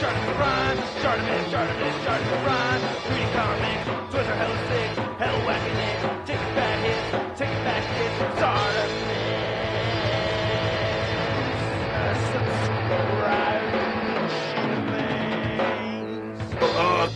ShartimusPrime, ShartimusPrime. Reading comics, toys are hella sick, hella wacky licks, taking bad hits, taking back shit.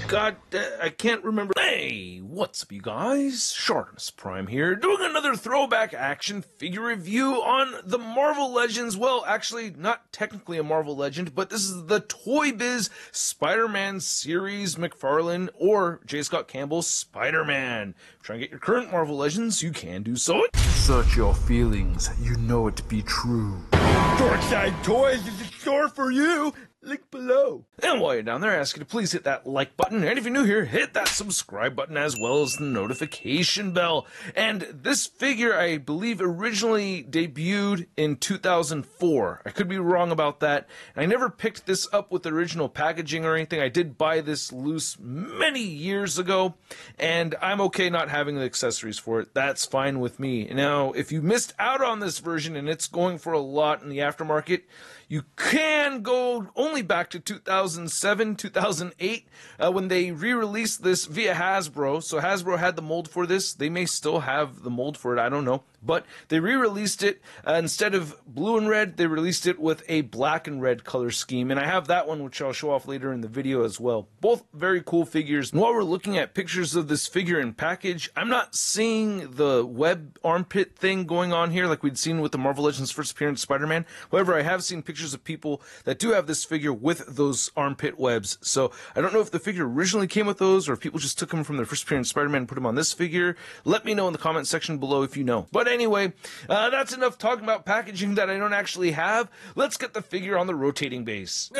God, I can't remember. Hey, what's up, you guys? ShartimusPrime here, doing another throwback action figure review on the Marvel Legends. Well, actually, not technically a Marvel Legend, but this is the Toybiz Spider-Man series McFarlane or J. Scott Campbell's Spider-Man. Try and get your current Marvel Legends, you can do so. Search your feelings, you know it to be true. Dorkside Toys is a store for you. Link below. And while you're down there, I ask you to please hit that like button, and if you're new here, hit that subscribe button as well as the notification bell. And this figure, I believe, originally debuted in 2004. I could be wrong about that. I never picked this up with the original packaging or anything. I did buy this loose many years ago, and I'm okay not having the accessories for it. That's fine with me. Now, if you missed out on this version and it's going for a lot in the aftermarket, you can go only back to 2007, 2008, when they re-released this via Hasbro. So Hasbro had the mold for this. They may still have the mold for it, I don't know. But they re-released it, instead of blue and red, they released it with a black and red color scheme. And I have that one, which I'll show off later in the video as well. Both very cool figures. And while we're looking at pictures of this figure in package, I'm not seeing the web armpit thing going on here like we'd seen with the Marvel Legends first appearance Spider-Man. However, I have seen pictures of people that do have this figure with those armpit webs. So I don't know if the figure originally came with those or if people just took them from their first appearance Spider-Man and put them on this figure. Let me know in the comment section below if you know. But anyway, that's enough talking about packaging that I don't actually have. Let's get the figure on the rotating base.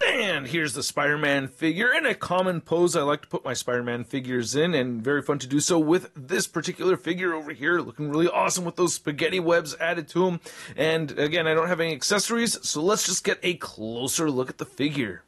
And here's the Spider-Man figure in a common pose I like to put my Spider-Man figures in, and very fun to do so with this particular figure over here, looking really awesome with those spaghetti webs added to him. And again, I don't have any accessories, so let's just get a closer look at the figure.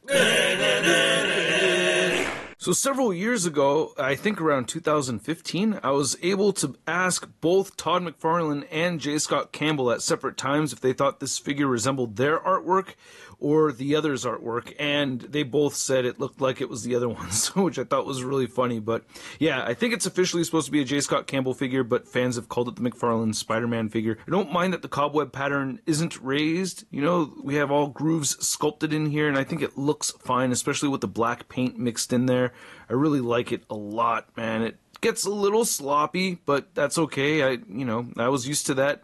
So several years ago, I think around 2015, I was able to ask both Todd McFarlane and J. Scott Campbell at separate times if they thought this figure resembled their artwork or the other's artwork, and they both said it looked like it was the other one's, which I thought was really funny. But yeah, I think it's officially supposed to be a J. Scott Campbell figure, but fans have called it the McFarlane Spider-Man figure. I don't mind that the cobweb pattern isn't raised. You know, we have all grooves sculpted in here, and I think it looks fine, especially with the black paint mixed in there. I really like it a lot, man. It gets a little sloppy, but that's okay. I was used to that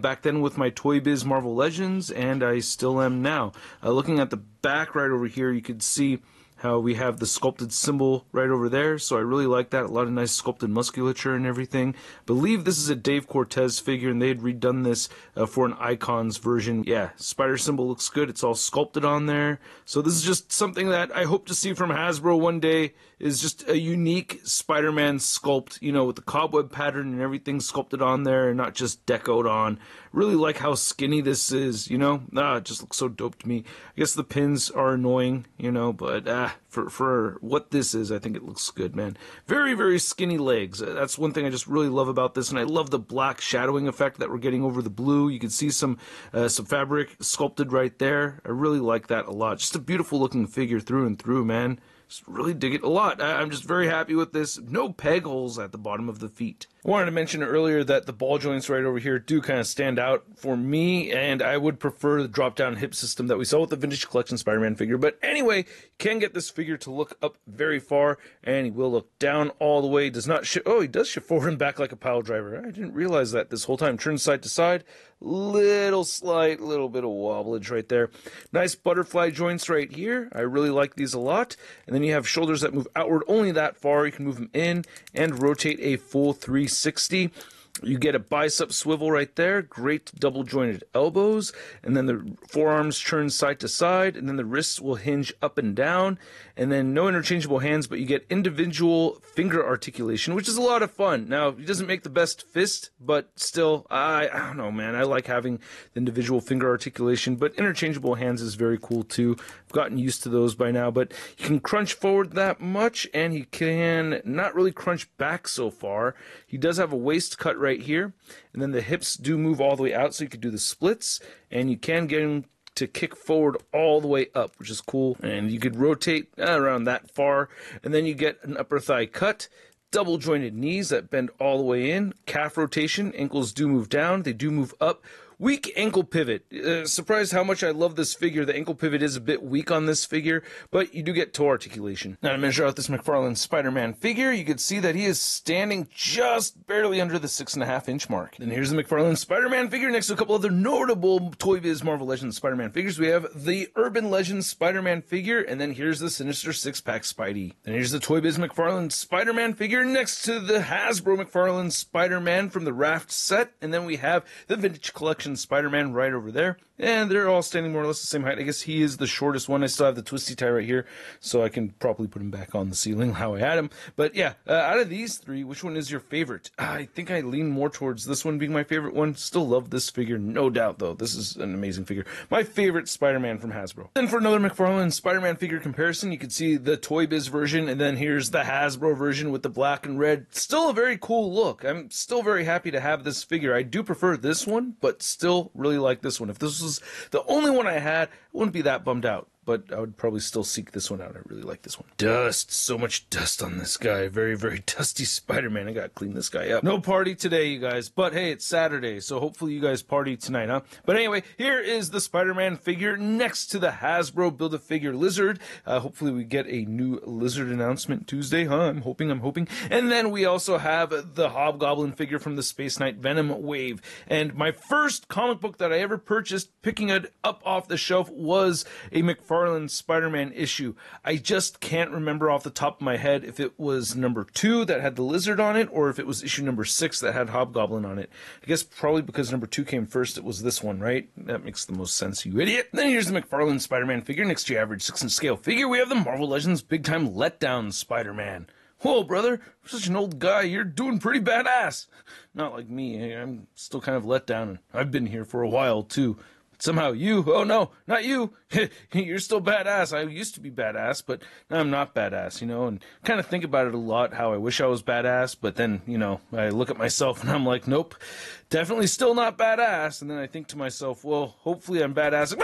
back then with my Toybiz Marvel Legends, and I still am now. Looking at the back right over here, you can see how we have the sculpted symbol right over there, so I really like that. A lot of nice sculpted musculature and everything. I believe this is a Dave Cortez figure, and they had redone this for an Icons version. Yeah, spider symbol looks good. It's all sculpted on there. So this is just something that I hope to see from Hasbro one day, is just a unique Spider-Man sculpt, you know, with the cobweb pattern and everything sculpted on there and not just decoed on. Really like how skinny this is, you know? It just looks so dope to me. I guess the pins are annoying, you know, but for what this is, I think it looks good, man. Very, very skinny legs. That's one thing I just really love about this, and I love the black shadowing effect that we're getting over the blue. You can see some fabric sculpted right there. I really like that a lot. Just a beautiful looking figure through and through, man. Just really dig it a lot. I'm just very happy with this. No peg holes at the bottom of the feet. I wanted to mention earlier that the ball joints right over here do kind of stand out for me, and I would prefer the drop-down hip system that we saw with the Vintage Collection Spider-Man figure. But anyway, you can get this figure to look up very far, and he will look down all the way. Does not shift. Oh, he does shift forward and back like a pile driver. I didn't realize that this whole time. Turns side to side. Little bit of wobblage right there. Nice butterfly joints right here. I really like these a lot. And then you have shoulders that move outward only that far. You can move them in and rotate a full 360. You get a bicep swivel right there, great double jointed elbows, and then the forearms turn side to side, and then the wrists will hinge up and down, and then no interchangeable hands, but you get individual finger articulation, which is a lot of fun. Now, he doesn't make the best fist, but still, I don't know, man, I like having the individual finger articulation, but interchangeable hands is very cool too. I've gotten used to those by now, but you can crunch forward that much, and he can not really crunch back so far. He does have a waist cut right here, and then the hips do move all the way out, so you could do the splits, and you can get him to kick forward all the way up, which is cool. And you could rotate around that far, and then you get an upper thigh cut, double jointed knees that bend all the way in, calf rotation, ankles do move down, they do move up. Weak ankle pivot. Surprised how much I love this figure. The ankle pivot is a bit weak on this figure, but you do get toe articulation. Now to measure out this McFarlane Spider-Man figure, you can see that he is standing just barely under the 6.5-inch mark. Then here's the McFarlane Spider-Man figure next to a couple other notable Toybiz Marvel Legends Spider-Man figures. We have the Urban Legends Spider-Man figure, and then here's the Sinister Six-Pack Spidey. Then here's the Toybiz McFarlane Spider-Man figure next to the Hasbro McFarlane Spider-Man from the Raft set, and then we have the Vintage Collection Spider-Man right over there, and they're all standing more or less the same height. I guess he is the shortest one. I still have the twisty tie right here, so I can probably put him back on the ceiling how I had him. But yeah, out of these three, which one is your favorite? I think I lean more towards this one being my favorite one. Still love this figure, no doubt, though. This is an amazing figure. My favorite Spider-Man from Hasbro. Then for another McFarlane Spider-Man figure comparison, you can see the Toybiz version, and then here's the Hasbro version with the black and red. Still a very cool look. I'm still very happy to have this figure. I do prefer this one, but still really like this one. If this was the only one I had, I wouldn't be that bummed out, but I would probably still seek this one out. I really like this one. Dust. So much dust on this guy. Very, very dusty Spider-Man. I gotta clean this guy up. No party today, you guys, but hey, it's Saturday, so hopefully you guys party tonight, huh? But anyway, here is the Spider-Man figure next to the Hasbro Build-A-Figure Lizard. Hopefully we get a new Lizard announcement Tuesday, huh? I'm hoping. And then we also have the Hobgoblin figure from the Space Knight Venom wave. And my first comic book that I ever purchased, picking it up off the shelf, was a McFarlane Spider-Man issue. I just can't remember off the top of my head if it was number 2 that had the Lizard on it, or if it was issue number 6 that had Hobgoblin on it. I guess probably because number 2 came first, it was this one, right? That makes the most sense, you idiot. And then here's the McFarlane Spider-Man figure next to your average 6-inch scale figure. We have the Marvel Legends Big Time Letdown Spider-Man. Whoa, brother, you're such an old guy. You're doing pretty badass. Not like me. I'm still kind of let down, and I've been here for a while, too. Somehow you, oh no, not you, you're still badass. I used to be badass, but now I'm not badass, and kind of think about it a lot, how I wish I was badass, but then, I look at myself and I'm like, nope, definitely still not badass, and then I think to myself, well, hopefully I'm badass.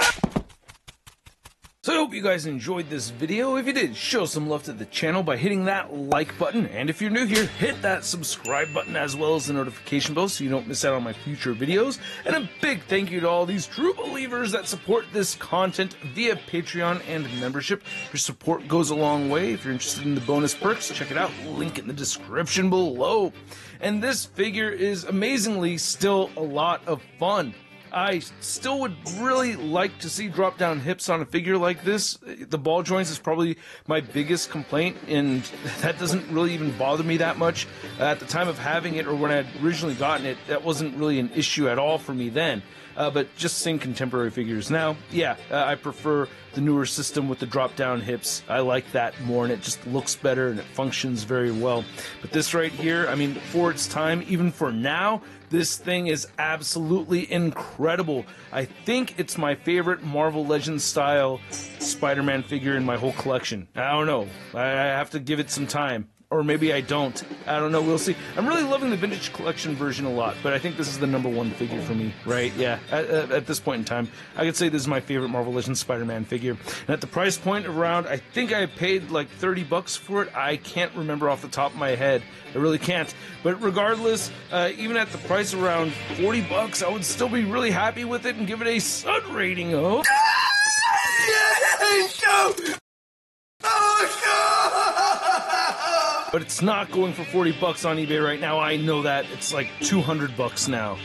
So I hope you guys enjoyed this video. If you did, show some love to the channel by hitting that like button. And if you're new here, hit that subscribe button as well as the notification bell so you don't miss out on my future videos. And a big thank you to all these true believers that support this content via Patreon and membership. Your support goes a long way. If you're interested in the bonus perks, check it out. Link in the description below. And this figure is amazingly still a lot of fun. I still would really like to see drop-down hips on a figure like this. The ball joints is probably my biggest complaint, and that doesn't really even bother me that much. At the time of having it, or when I had originally gotten it, that wasn't really an issue at all for me then. But just seeing contemporary figures now, yeah, I prefer the newer system with the drop-down hips. I like that more, and it just looks better, and it functions very well. But this right here, I mean, for its time, even for now, this thing is absolutely incredible. I think it's my favorite Marvel Legends style Spider-Man figure in my whole collection. I don't know. I have to give it some time. Or maybe I don't. I don't know. We'll see. I'm really loving the Vintage Collection version a lot, but I think this is the #1 figure for me, right? Yeah, at this point in time, I could say this is my favorite Marvel Legends Spider-Man figure. And at the price point around, I think I paid like $30 for it. I can't remember off the top of my head. I really can't. But regardless, even at the price around $40, I would still be really happy with it and give it a Sun rating of... But it's not going for $40 on eBay right now. I know that. It's like $200 now.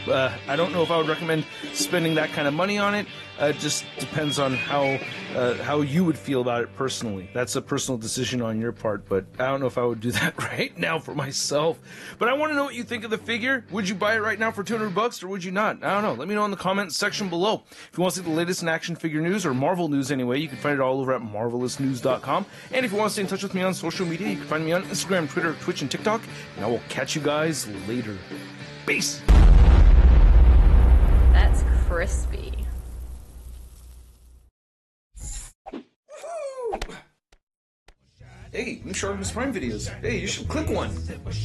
I don't know if I would recommend spending that kind of money on it. It just depends on how you would feel about it personally. That's a personal decision on your part, but I don't know if I would do that right now for myself. But I want to know what you think of the figure. Would you buy it right now for $200 or would you not? I don't know. Let me know in the comments section below. If you want to see the latest in action figure news, or Marvel news anyway, you can find it all over at marvelousnews.com. And if you want to stay in touch with me on social media, you can find me on Instagram, Twitter, Twitch, and TikTok. And I will catch you guys later. Peace. That's crispy. Hey, new ShartimusPrime videos. Hey, you should click one.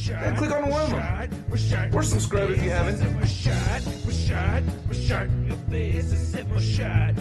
Yeah, click on one of them. Or subscribe if you haven't. Your face, a simple shot.